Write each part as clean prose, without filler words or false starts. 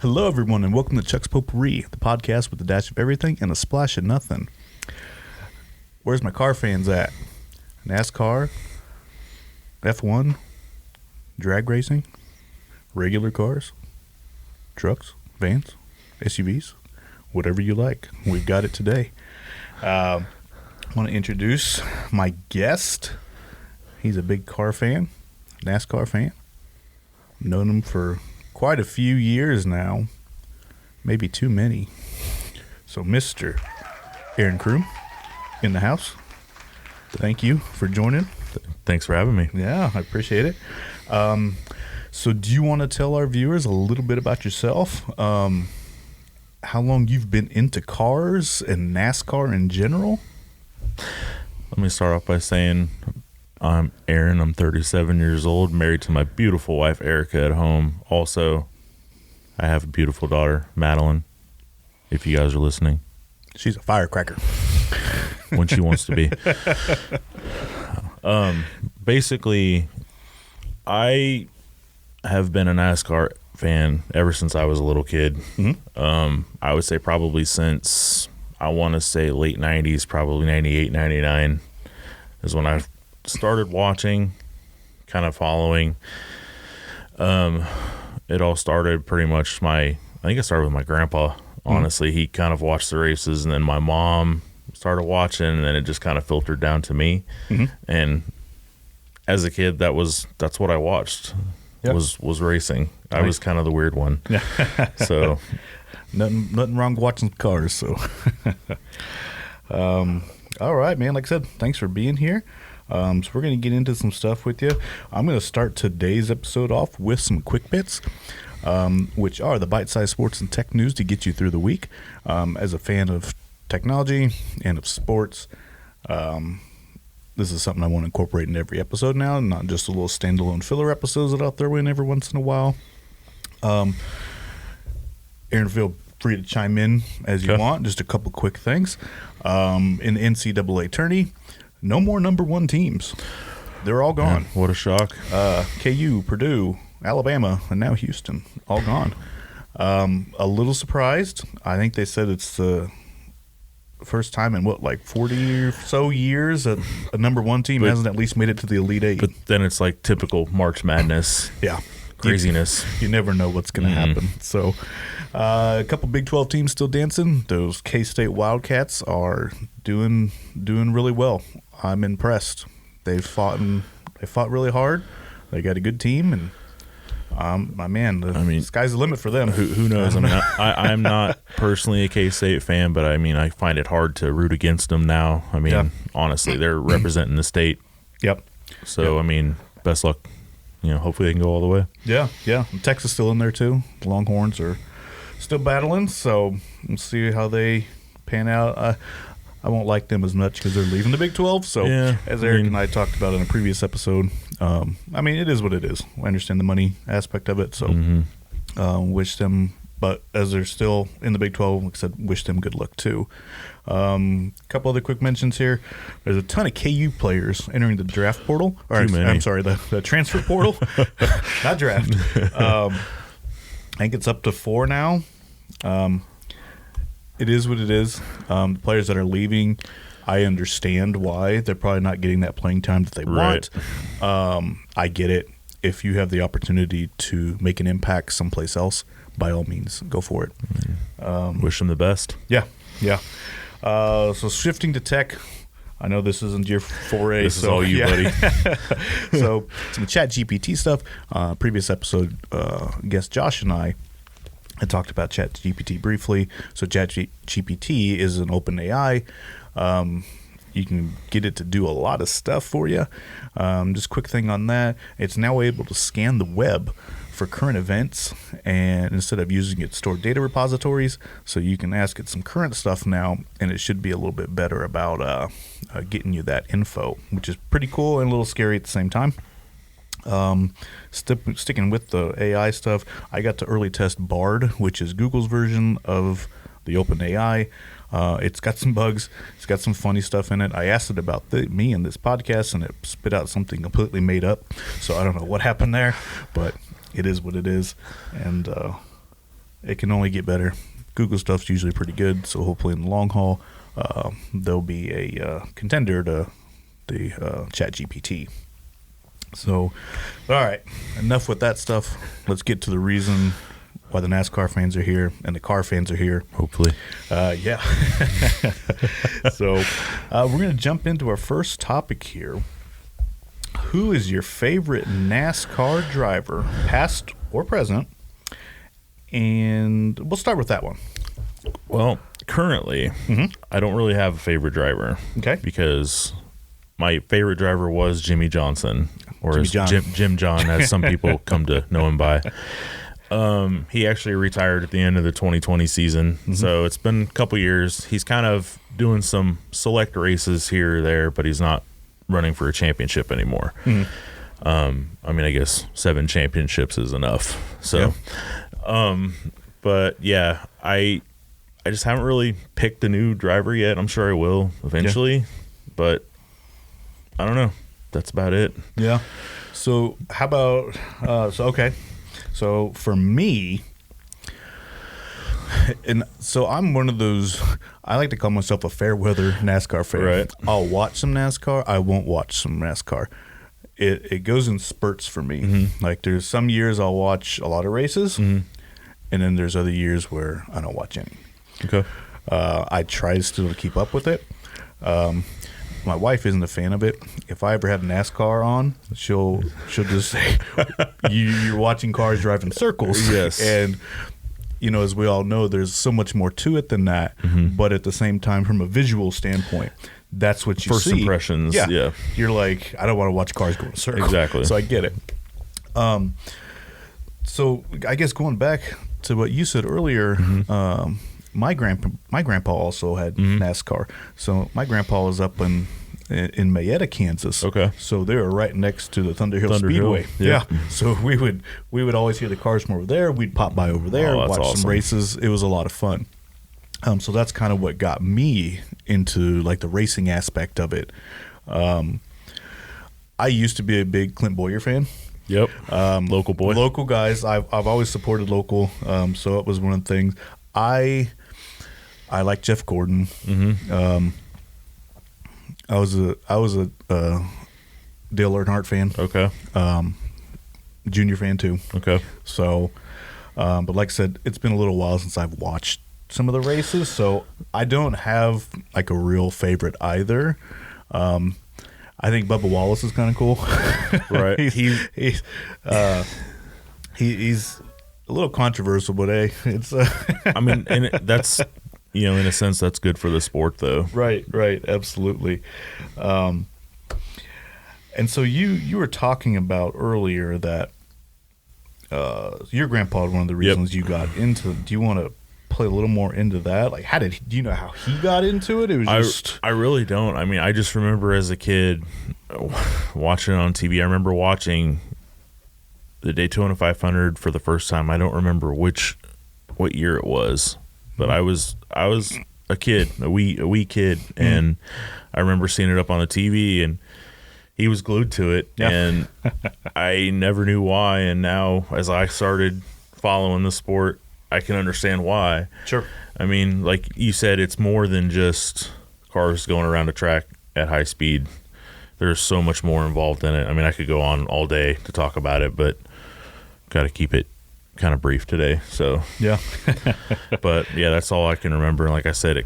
Hello, everyone, and welcome to Chuck's Potpourri, the podcast with a dash of everything and a splash of nothing. Where's my car fans at? NASCAR, F1, drag racing, regular cars, trucks, vans, SUVs, whatever you like. We've got it today. I want to introduce my guest. He's a big car fan, NASCAR fan. Known him for quite a few years now, maybe too many. So, Mr. Aaron Kroom in the house. Thank you for joining. Thanks for having me. Yeah, I appreciate it. So, do you want to tell our viewers a little bit about yourself? How long you've been into cars and NASCAR in general? Let me start off by saying I'm Aaron. I'm 37 years old, married to my beautiful wife, Erica, at home. Also, I have a beautiful daughter, Madeline, if you guys are listening. She's a firecracker. When she wants to be. Basically, I have been a NASCAR fan ever since I was a little kid. Mm-hmm. I would say probably since, I want to say late 90s, probably 98, 99 is when I started watching, kind of following. It all started pretty much I think it started with my grandpa. Honestly, mm-hmm. He kind of watched the races, and then my mom started watching, and then it just kind of filtered down to me. Mm-hmm. And as a kid, that's what I watched. Yep. was racing. I was kind of the weird one. So nothing wrong with watching cars. So all right, man. Like I said, thanks for being here. So we're going to get into some stuff with you. I'm going to start today's episode off with some quick bits, which are the bite-sized sports and tech news to get you through the week. As a fan of technology and of sports, this is something I want to incorporate in every episode now, not just a little standalone filler episodes that I'll throw in every once in a while. Aaron, feel free to chime in as you want. Just a couple quick things. In the NCAA tourney, no more number one teams. They're all gone. Yeah, what a shock. KU, Purdue, Alabama, and now Houston, all gone. A little surprised. I think they said it's the first time in 40 or so years that a number one team hasn't at least made it to the Elite Eight. But then it's like typical March Madness. Yeah. Craziness. You never know what's going to happen. So a couple Big 12 teams still dancing. Those K-State Wildcats are doing really well. I'm impressed. They fought really hard. They got a good team, and the sky's the limit for them. Who knows? I'm not personally a K-State fan, but I find it hard to root against them now. Honestly, they're representing the state. Yep. So, yep. Best luck. Hopefully they can go all the way. Yeah. And Texas still in there too. The Longhorns are still battling, so we'll see how they pan out. I won't like them as much because they're leaving the Big 12. So, as Eric and I talked about in a previous episode, it is what it is. I understand the money aspect of it, so wish them. But as they're still in the Big 12, like I said, wish them good luck too. A couple other quick mentions here. There's a ton of KU players entering the draft portal. I'm sorry, the transfer portal, not draft. I think it's up to 4 now. It is what it is. The players that are leaving, I understand why. They're probably not getting that playing time that they want. I get it. If you have the opportunity to make an impact someplace else, by all means, go for it. Wish them the best. Yeah. So shifting to tech, I know this isn't your foray. This is all you, buddy. So some ChatGPT stuff. Previous episode, guest Josh and I had talked about ChatGPT briefly. So ChatGPT is an open AI. You can get it to do a lot of stuff for you. Just quick thing on that. It's now able to scan the web for current events, and instead of using its stored data repositories, so you can ask it some current stuff now, and it should be a little bit better about getting you that info, which is pretty cool and a little scary at the same time. Sticking with the AI stuff, I got to early test Bard, which is Google's version of the OpenAI. It's got some bugs. It's got some funny stuff in it. I asked it about me in this podcast, and it spit out something completely made up. So I don't know what happened there, but it is what it is. And it can only get better. Google stuff's usually pretty good, so hopefully in the long haul, there'll be a contender to the ChatGPT. So, all right, enough with that stuff. Let's get to the reason why the NASCAR fans are here and the car fans are here. Hopefully. Yeah. So, we're going to jump into our first topic here. Who is your favorite NASCAR driver, past or present? And we'll start with that one. Well, currently, I don't really have a favorite driver. Okay. Because my favorite driver was Jimmy Johnson, or Jimmy as John. Jim John, as some people come to know him by. He actually retired at the end of the 2020 season, so it's been a couple years. He's kind of doing some select races here or there, but he's not running for a championship anymore. I mean, I guess 7 championships is enough. So, but yeah, I just haven't really picked a new driver yet. I'm sure I will eventually, but I don't know. That's about it. Yeah. So how about okay. So for me, and so I'm one of those, I like to call myself a fair weather NASCAR fan. Right. I'll watch some NASCAR. I won't watch some NASCAR. It goes in spurts for me. Like there's some years I'll watch a lot of races, and then there's other years where I don't watch any. Okay. I try still to keep up with it. My wife isn't a fan of it. If I ever have NASCAR on, she'll just say, "You're watching cars drive in circles." Yes. And you know, as we all know, there's so much more to it than that. But at the same time, from a visual standpoint, that's what you First see. impressions. Yeah. You're like, I don't want to watch cars go in circles. Exactly. So I get it. So I guess going back to what you said earlier, my grandpa also had NASCAR. So my grandpa was up in Mayetta, Kansas. Okay. So they were right next to the Thunder Hill Thunder Speedway. Hill, yeah. So we would always hear the cars from over there. We'd pop by over there, Oh, that's watch awesome. some races. It was a lot of fun. So that's kind of what got me into like the racing aspect of it. I used to be a big Clint Boyer fan. Yep. Local boy. Local guys. I've always supported local. So it was one of the things. I like Jeff Gordon. I was a Dale Earnhardt fan. Okay. Junior fan too. Okay. So, but like I said, it's been a little while since I've watched some of the races, so I don't have like a real favorite either. I think Bubba Wallace is kind of cool. Right. he's a little controversial, but hey, it's I mean, and that's, you know, in a sense, that's good for the sport, though. right, absolutely. And so you were talking about earlier that your grandpa was one of the reasons you got into. Do you want to play a little more into that? Like, do you know how he got into it? It was just I really don't. I mean, I just remember as a kid watching it on TV. I remember watching the Daytona 500 for the first time. I don't remember what year it was, but I was a kid, a wee kid, and I remember seeing it up on the TV, and he was glued to it, and I never knew why. And now, as I started following the sport, I can understand why. Sure. I mean, like you said, it's more than just cars going around a track at high speed. There's so much more involved in it. I mean, I could go on all day to talk about it, but got to keep it kind of brief today. So, Yeah. but yeah, that's all I can remember. And like I said,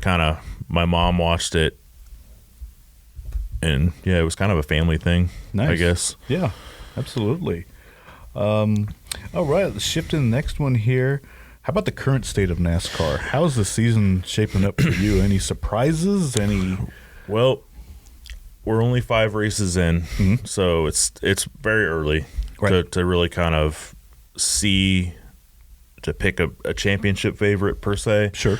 my mom watched it, and yeah, it was kind of a family thing, Nice. I guess. Yeah, absolutely. All right, let's shift to the next one here. How about the current state of NASCAR? How's the season shaping up for you? Any surprises? Well, we're only 5 races in, so it's very early to really kind of to pick a championship favorite per se. Sure.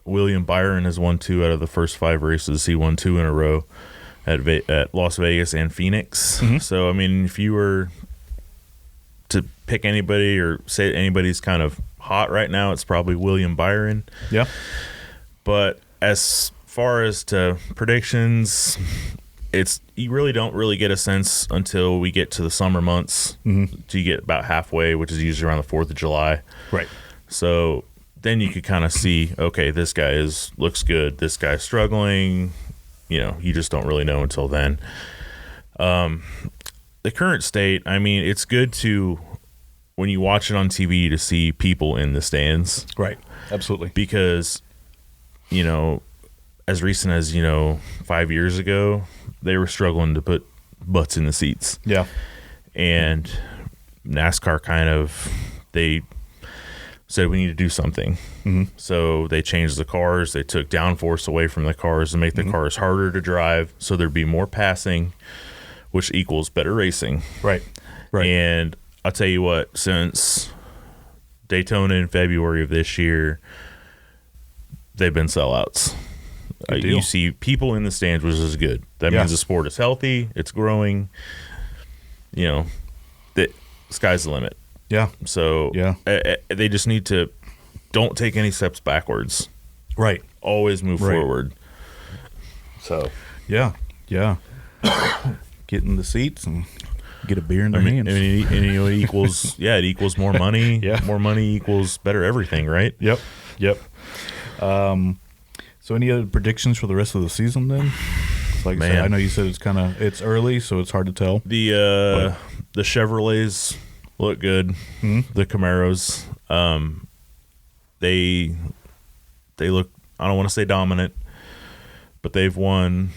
William Byron has won 2 out of the first 5 races. He won 2 in a row at Las Vegas and Phoenix. So, I mean, if you were to pick anybody or say anybody's kind of hot right now, it's probably William Byron. Yeah. But as far as to predictions, you really don't really get a sense until we get to the summer months. So you get about halfway, which is usually around the 4th of July. Right. So then you could kind of see, okay, this guy looks good. This guy's struggling. You just don't really know until then. The current state, I mean, it's good to, when you watch it on TV, to see people in the stands. Right. Absolutely. Because, as recent as, 5 years ago, they were struggling to put butts in the seats. Yeah. And NASCAR they said we need to do something. Mm-hmm. So they changed the cars. They took downforce away from the cars to make the cars harder to drive, so there'd be more passing, which equals better racing. Right. And I'll tell you what, since Daytona in February of this year, they've been sellouts. You see people in the stands, which is good. That means the sport is healthy, it's growing. The sky's the limit. Yeah. So they just need to don't take any steps backwards. Right. Always move forward. So yeah. Get in the seats and get a beer in their hands. It equals it equals more money. Yeah. More money equals better everything, right? Yep. So any other predictions for the rest of the season then? Like I said, I know you said it's early, so it's hard to tell. The Chevrolets look good. Mm-hmm. The Camaros, they look, I don't want to say dominant, but they've won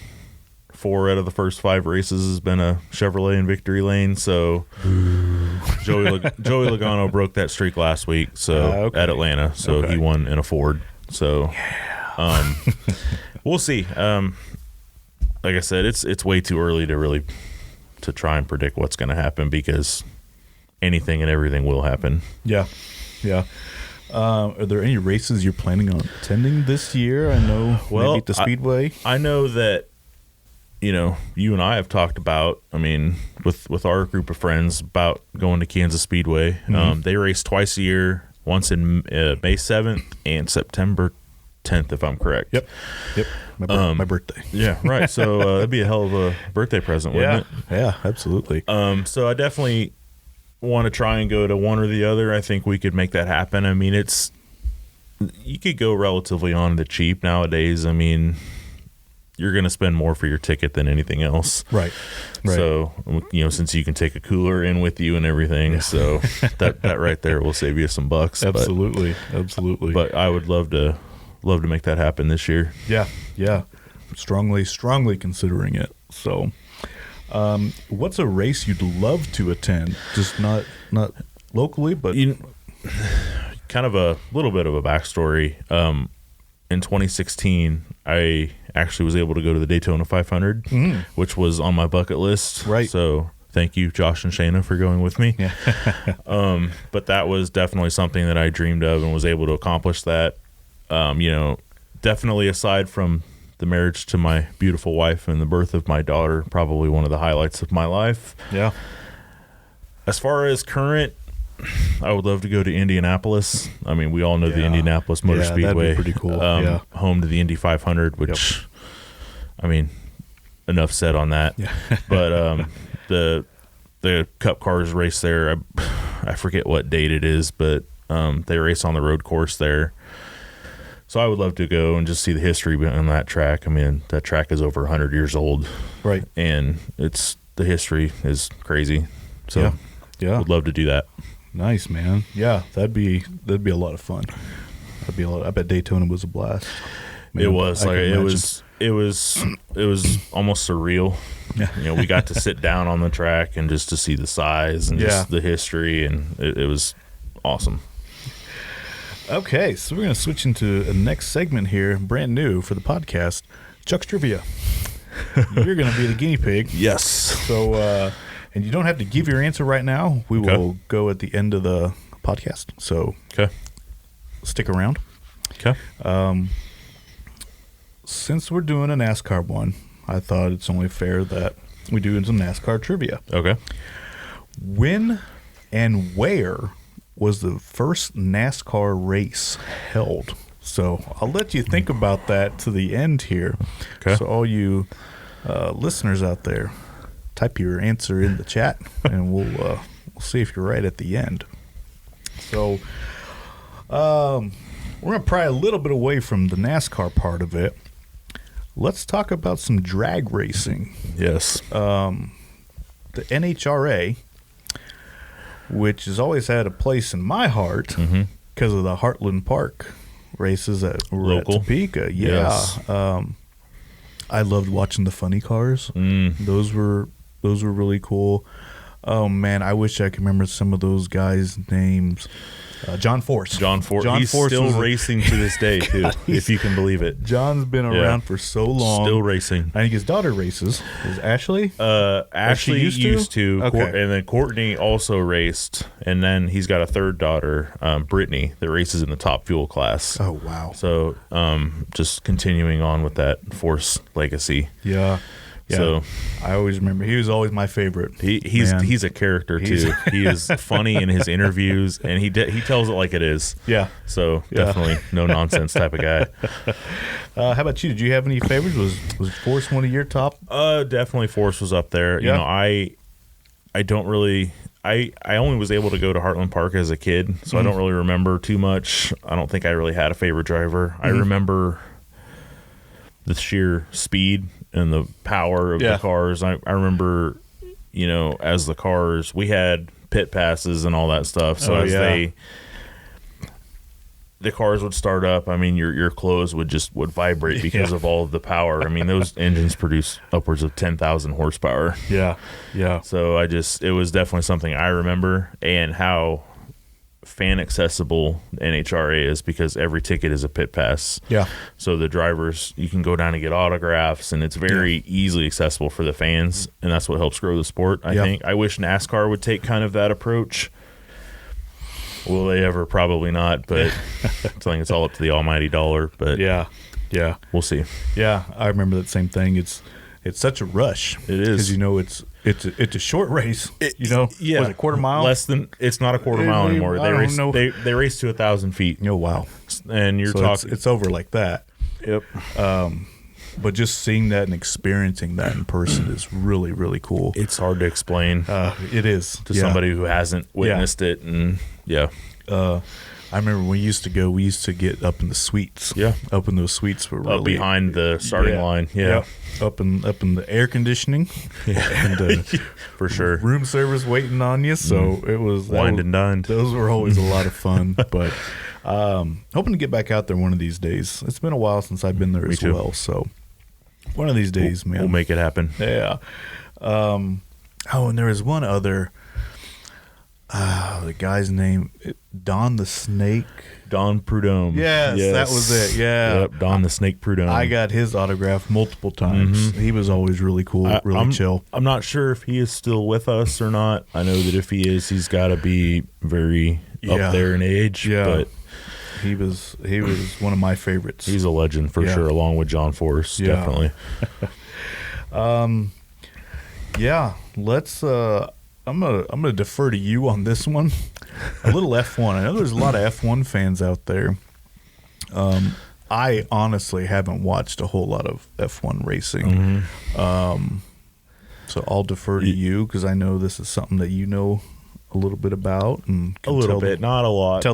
4 out of the first 5 races has been a Chevrolet in victory lane. So Joey Logano broke that streak last week. So at Atlanta, so he won in a Ford. So we'll see. Like I said, it's way too early to try and predict what's going to happen, because anything and everything will happen. Yeah. Are there any races you're planning on attending this year? I know maybe at the Speedway. I know that, you and I have talked about, with our group of friends, about going to Kansas Speedway. Mm-hmm. They race twice a year, once in May 7th and September 10th, if I'm correct. Yep. My birthday. Yeah, right. So that'd be a hell of a birthday present, wouldn't it? Yeah, absolutely. So I definitely want to try and go to one or the other. I think we could make that happen. You could go relatively on the cheap nowadays. You're going to spend more for your ticket than anything else. Right. So, since you can take a cooler in with you and everything, so that right there will save you some bucks. Absolutely. But I would love to make that happen this year. Yeah. Strongly considering it. So, what's a race you'd love to attend? Just not locally, but kind of a little bit of a backstory. In 2016, I actually was able to go to the Daytona 500, which was on my bucket list. Right. So thank you, Josh and Shayna, for going with me. Yeah. But that was definitely something that I dreamed of and was able to accomplish that. Definitely aside from the marriage to my beautiful wife and the birth of my daughter, probably one of the highlights of my life. Yeah. As far as current, I would love to go to Indianapolis. We all know the Indianapolis Motor Speedway. That'd be pretty cool. Home to the Indy 500, which, enough said on that. Yeah. But the Cup cars race there. I forget what date it is, but they race on the road course there. So I would love to go and just see the history behind that track. That track is over 100 years old. Right. And the history is crazy. So yeah. Would love to do that. Nice, man. Yeah, that'd be a lot of fun. I bet Daytona was a blast. It was it was almost surreal. Yeah. We got to sit down on the track and just to see the size and just the history, and it was awesome. Okay, so we're going to switch into the next segment here, brand new for the podcast, Chuck's Trivia. You're going to be the guinea pig. Yes. So, and you don't have to give your answer right now. We will go at the end of the podcast. So, stick around. Okay. Since we're doing a NASCAR one, I thought it's only fair that we do some NASCAR trivia. Okay. When and where was the first NASCAR race held? So I'll let you think about that to the end here. Okay. So all you listeners out there, type your answer in the chat, and we'll see if you're right at the end. So We're going to pry a little bit away from the NASCAR part of it. Let's talk about some drag racing. Yes. The NHRA, which has always had a place in my heart because of the Heartland Park races that were Local. at Topeka. Yeah. Yes. I loved watching the funny cars. Those were really cool. Oh man, I wish I could remember some of those guys' names. John Force. He's still racing to this day too, if you can believe it. John's been around for so long. Still racing. I think his daughter races. Is Ashley? Ashley used to. Okay. And then Courtney also raced, and then he's got a third daughter, Brittany, that races in the top fuel class. Oh wow. So just continuing on with that Force legacy. Yeah. Yeah. So I always remember he was always my favorite. He's a character too. He is funny in his interviews, and he tells it like it is. Yeah. So definitely no nonsense type of guy. How about you? Did you have any favorites? Was Force one of your top? Definitely Force was up there. Yeah. You know, I don't really. I only was able to go to Heartland Park as a kid, so I don't really remember too much. I don't think I really had a favorite driver. I remember the sheer speed and the power of the cars. I remember, you know, as the cars, we had pit passes and all that stuff. So the cars would start up, I mean, your clothes would vibrate because of all of the power. I mean, those engines produce upwards of 10,000 horsepower. Yeah. Yeah. So it was definitely something I remember, and how fan accessible NHRA is, because every ticket is a pit pass. Yeah. So the drivers, you can go down and get autographs, and it's very easily accessible for the fans, and that's what helps grow the sport, I think. I wish NASCAR would take kind of that approach. Will they ever? Probably not, but I think it's all up to the almighty dollar. But yeah. We'll see. Yeah, I remember that same thing. It's such a rush. It is, because you know it's a short race. You know, was it a quarter mile? Less than. It's not a quarter mile anymore. They race. They race to 1,000 feet. Oh wow! And you're talking. It's over like that. Yep. But just seeing that and experiencing that in person is really, really cool. It's hard to explain. It is to somebody who hasn't witnessed it, and I remember when we used to get up in the suites. Yeah, up in those suites were really, up behind the starting line. Yeah. Up in the air conditioning. Yeah, and for sure, room service waiting on you. So it was wined and dined. Those were always a lot of fun. But hoping to get back out there one of these days. It's been a while since I've been there well. So one of these days, man, we'll make it happen. Yeah. And there was one other. The guy's name, Don the Snake. Don Prudhomme. Yes, that was it. Yeah. Yep, Don the Snake Prudhomme. I got his autograph multiple times. He was always really cool, really chill. I'm not sure if he is still with us or not. I know that if he is, he's got to be very up there in age. Yeah. But he was one of my favorites. He's a legend for sure, along with John Force, definitely. Let's I'm gonna defer to you on this one. A little F1. I know there's a lot of F1 fans out there. I honestly haven't watched a whole lot of F1 racing. So I'll defer to you, because I know this is something that you know a little bit about, and a little bit, not a lot.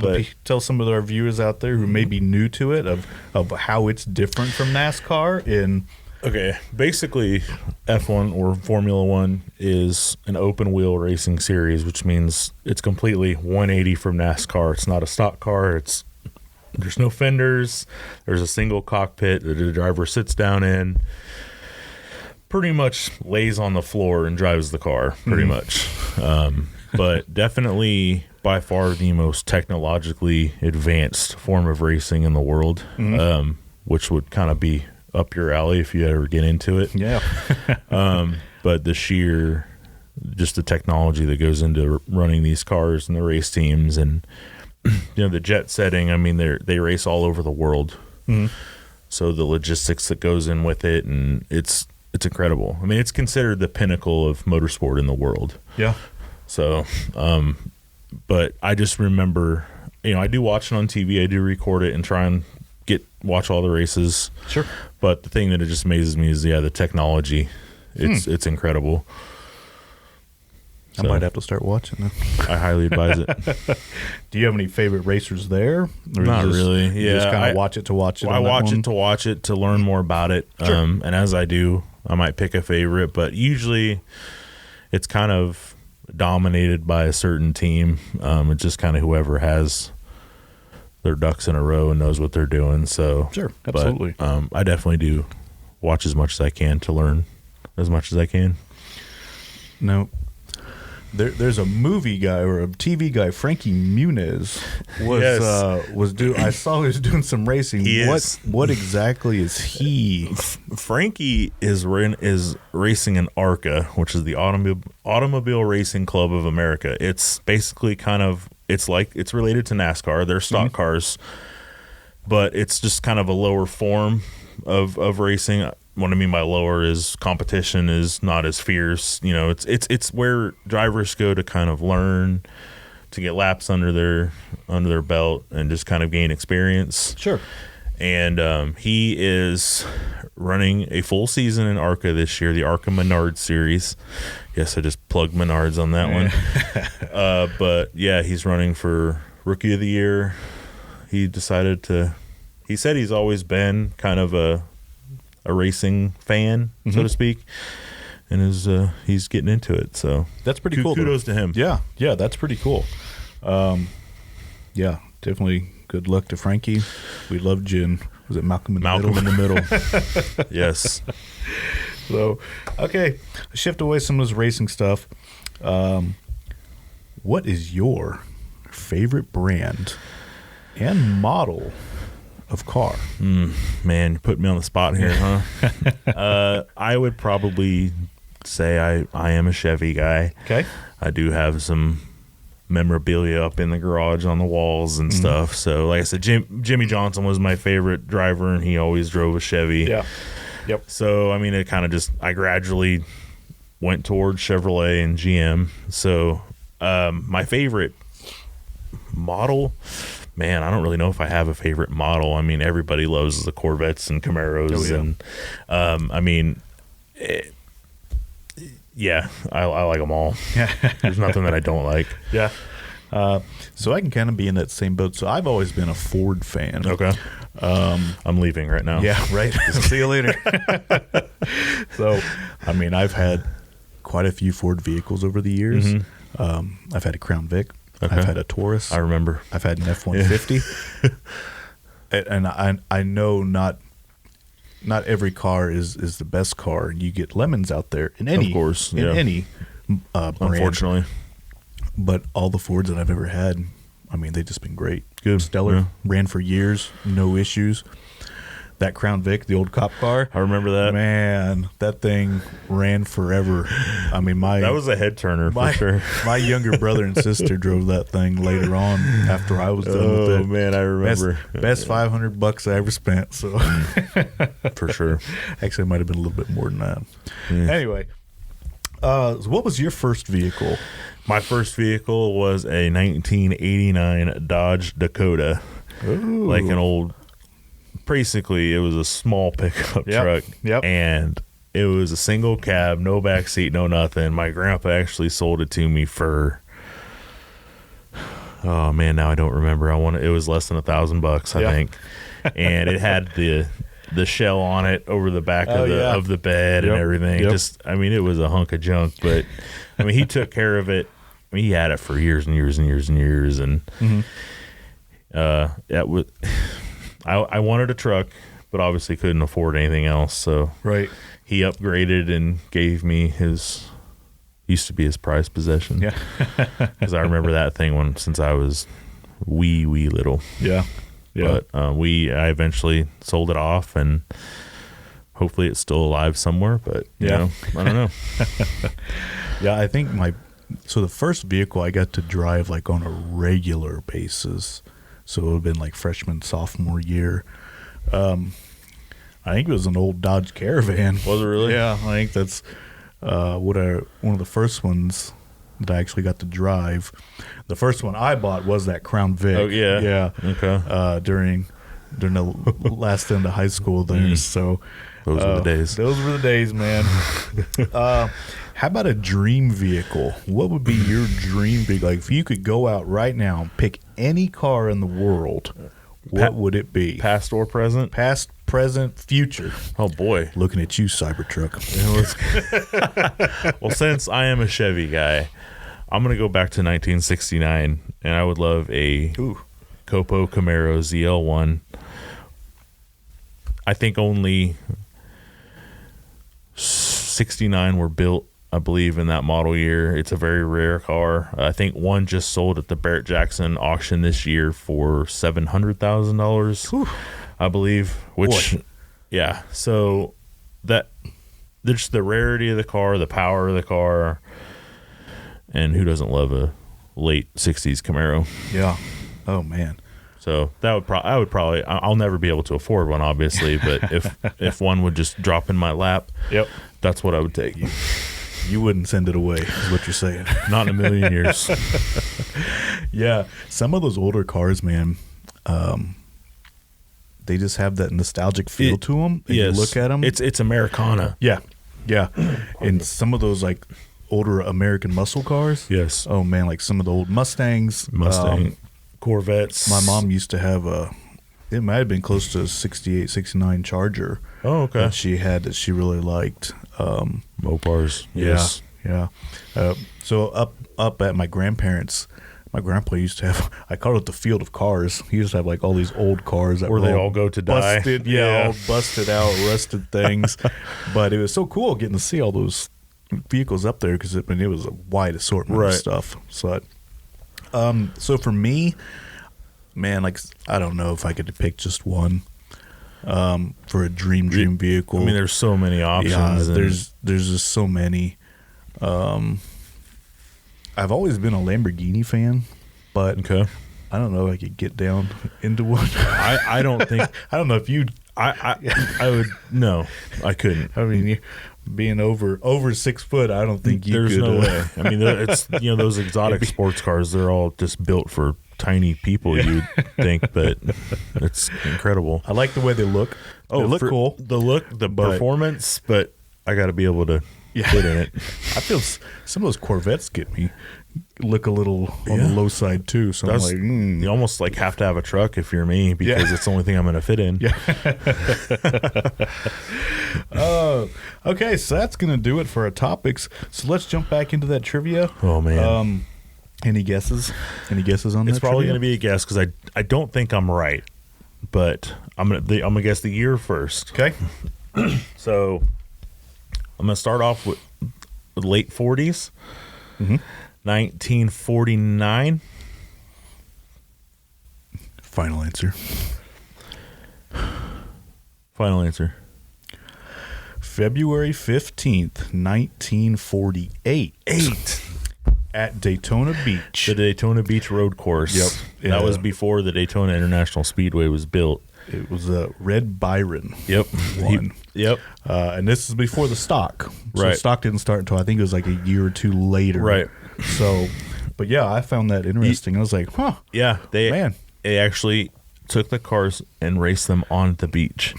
Tell some of our viewers out there who may be new to it of how it's different from NASCAR. Okay, basically F1 or Formula One is an open wheel racing series, which means it's completely 180 from NASCAR. It's not a stock car. There's no fenders. There's a single cockpit that the driver sits down in, pretty much lays on the floor and drives the car, pretty much. But definitely by far the most technologically advanced form of racing in the world, which would kind of be up your alley if you ever get into it. Yeah. But just the technology that goes into running these cars and the race teams, and the jet setting. I mean, they race all over the world. So the logistics that goes in with it, and it's incredible. I mean, it's considered the pinnacle of motorsport in the world. Yeah. So, but I just remember, I do watch it on TV. I do record it and try and watch all the races. Sure. But the thing that it just amazes me is the technology. It's incredible. I might have to start watching it. I highly advise it. Do you have any favorite racers there? Or Not really. You just kind of watch it to watch it. I watch it to watch it to learn more about it. Sure. And as I do, I might pick a favorite, but usually it's kind of dominated by a certain team. It's just kind of whoever has their ducks in a row and knows what they're doing. So sure, absolutely. But, I definitely do watch as much as I can to learn as much as I can. No. There's a movie guy or a TV guy, Frankie Muniz, I saw he was doing some racing. What exactly is he? Frankie is racing an ARCA, which is the Automobile Racing Club of America. It's basically it's related to NASCAR. They're stock cars, but it's just kind of a lower form of racing. What I mean by lower is competition is not as fierce. You know, it's where drivers go to kind of learn, to get laps under their belt and just kind of gain experience. Sure. And he is running a full season in ARCA this year, the ARCA Menards series. Yes, I just plugged Menards on that one. But yeah, he's running for Rookie of the Year. He said he's always been kind of a racing fan, so to speak, and he's getting into it. So that's pretty cool. Kudos to him. Yeah, that's pretty cool. Yeah, definitely good luck to Frankie. We loved you. Was it Malcolm in the Middle? Malcolm in the Middle. Yes. So, okay, shift away some of this racing stuff. What is your favorite brand and model of car? Man, you put me on the spot here, huh? I would probably say I am a Chevy guy. Okay. I do have some memorabilia up in the garage on the walls and stuff. So, like I said, Jimmy Johnson was my favorite driver, and he always drove a Chevy. Yeah. Yep. So, I mean, it kind of I gradually went towards Chevrolet and GM. So, my favorite model, man, I don't really know if I have a favorite model. I mean, everybody loves the Corvettes and Camaros. Oh, yeah. And, I mean, I like them all. There's nothing that I don't like. Yeah. So I can kind of be in that same boat. So I've always been a Ford fan. Okay. I'm leaving right now. Yeah, right. See you later. So, I mean, I've had quite a few Ford vehicles over the years. I've had a Crown Vic. Okay. I've had a Taurus. I remember. I've had an F-150. And I know not every car is the best car, and you get lemons out there in any, of course, any brand. Unfortunately. But all the Fords that I've ever had, I mean, they've just been great. Good. Stellar. Ran for years, no issues. That Crown Vic, the old cop car. I remember that. Man, that thing ran forever. I mean, that was a head turner for sure. My younger brother and sister drove that thing later on after I was done with it. Oh, man, I remember. Best $500 I ever spent. So for sure. Actually, it might have been a little bit more than that. Yeah. Anyway, so what was your first vehicle? My first vehicle was a 1989 Dodge Dakota. Ooh. Like an old, basically it was a small pickup truck. Yep. And it was a single cab, no back seat, no nothing. My grandpa actually sold it to me for, oh man, now I don't remember. It was less than $1,000, I think. And it had the shell on it over the back of the bed and everything. Just, I mean, it was a hunk of junk, but I mean, he took care of it. I mean, he had it for years and years and years and years. And I wanted a truck, but obviously couldn't afford anything else. So he upgraded and gave me used to be his prized possession. Yeah. Because I remember that thing since I was wee little. Yeah. Yeah. But I eventually sold it off, and hopefully it's still alive somewhere. But you know, I don't know. Yeah, I think the first vehicle I got to drive like on a regular basis, so it would have been like freshman, sophomore year. I think it was an old Dodge Caravan. Was it really? Yeah, I think that's one of the first ones that I actually got to drive. The first one I bought was that Crown Vic. Oh yeah, yeah. Okay. During the last end of high school there. So those were the days. Those were the days, man. How about a dream vehicle? What would be your dream vehicle? Like, if you could go out right now and pick any car in the world, what would it be? Past or present? Past, present, future. Oh, boy. Looking at you, Cybertruck. Well, since I am a Chevy guy, I'm going to go back to 1969, and I would love a Copo Camaro ZL1. I think only 69 were built, I believe, in that model year. It's a very rare car. I think one just sold at the Barrett Jackson auction this year for $700,000, I believe. Which, yeah. So that there's the rarity of the car, the power of the car, and who doesn't love a late '60s Camaro? Yeah. Oh man. So that would probably I'll never be able to afford one, obviously, but if one would just drop in my lap, that's what I would take. You wouldn't send it away, is what you're saying. Not in a million years. Yeah, some of those older cars, man, they just have that nostalgic feel to them. And you look at them, it's Americana. Yeah, and some of those like older American muscle cars. Yes. Oh man, like some of the old Mustangs, Corvettes. My mom used to have it might have been close to a 68, 69 Charger. Oh, okay. That she had that she really liked. Mopars. Yes. Yeah. So up at my grandparents', my grandpa used to have, I call it the field of cars. He used to have like all these old cars that where were they all go to die. Busted, all busted out, rusted things. But it was so cool getting to see all those vehicles up there because it was a wide assortment of stuff. So for me, man, like I don't know if I could pick just one for a dream vehicle. I mean, there's so many options. Yeah, there's just so many. I've always been a Lamborghini fan, but I don't know if I could get down into one. I don't think. I don't know if you'd. I would. No, I couldn't. I mean, being over 6 foot, I don't think you There's could. no way. I mean, it's those exotic sports cars. They're all just built for tiny people. You'd think, but it's incredible. I like the way they look. Oh, they look cool. The look, the performance, but I got to be able to fit in it. I feel some of those Corvettes get me look a little on the low side too. So I'm like, you almost like have to have a truck if you're me because it's the only thing I'm going to fit in. Yeah. Okay, so that's going to do it for our topics. So let's jump back into that trivia. Oh man. Any guesses? Any guesses on that? It's probably going to be a guess because I don't think I'm right, but I'm gonna guess the year first. Okay. So I'm gonna start off with late 40s, 1949. Final answer. Final answer. February 15th, 1948. At Daytona Beach. The Daytona Beach Road Course. Yep. That was before the Daytona International Speedway was built. It was Red Byron. Yep. Won. Yep. And this is before the stock. So right. Stock didn't start until I think it was like a year or two later. Right. So, but yeah, I found that interesting. I was like, huh. Yeah. They actually took the cars and raced them on the beach.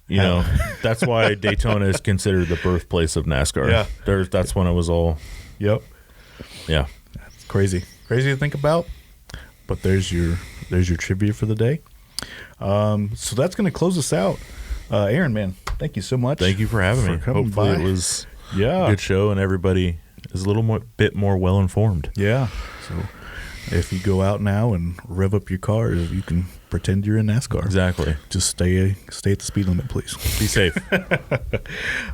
You know, that's why Daytona is considered the birthplace of NASCAR. Yeah. That's when it was all. Yep. Yeah. That's crazy to think about. But there's your trivia for the day. So that's going to close us out. Aaron, man, thank you so much. Thank you for having me. Hopefully it was a good show and everybody is a little bit more well informed. Yeah. So if you go out now and rev up your car, you can pretend you're in NASCAR. Exactly. Just stay at the speed limit, please. Be safe.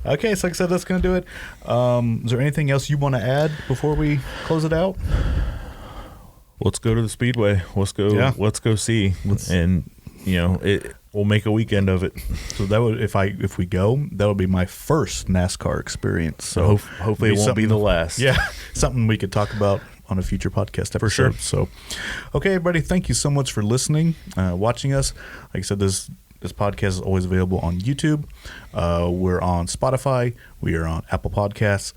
Okay, so like I said, that's going to do it. Is there anything else you want to add before we close it out? Let's go to the Speedway. Let's go. Yeah. Let's go see. And we'll make a weekend of it. So that would, if we go, that would be my first NASCAR experience. So hopefully it won't be the last. Yeah, something we could talk about on a future podcast episode. For sure. So, okay, everybody, thank you so much for listening, watching us. Like I said, this podcast is always available on YouTube. We're on Spotify. We are on Apple Podcasts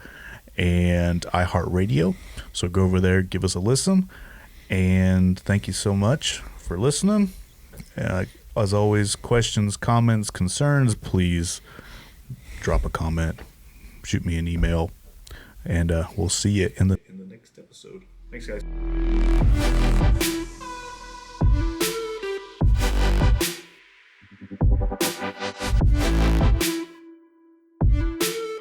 and iHeartRadio. So go over there, give us a listen. And thank you so much for listening. As always, questions, comments, concerns, please drop a comment. shoot me an email, and we'll see you in the next episode. Thanks, guys.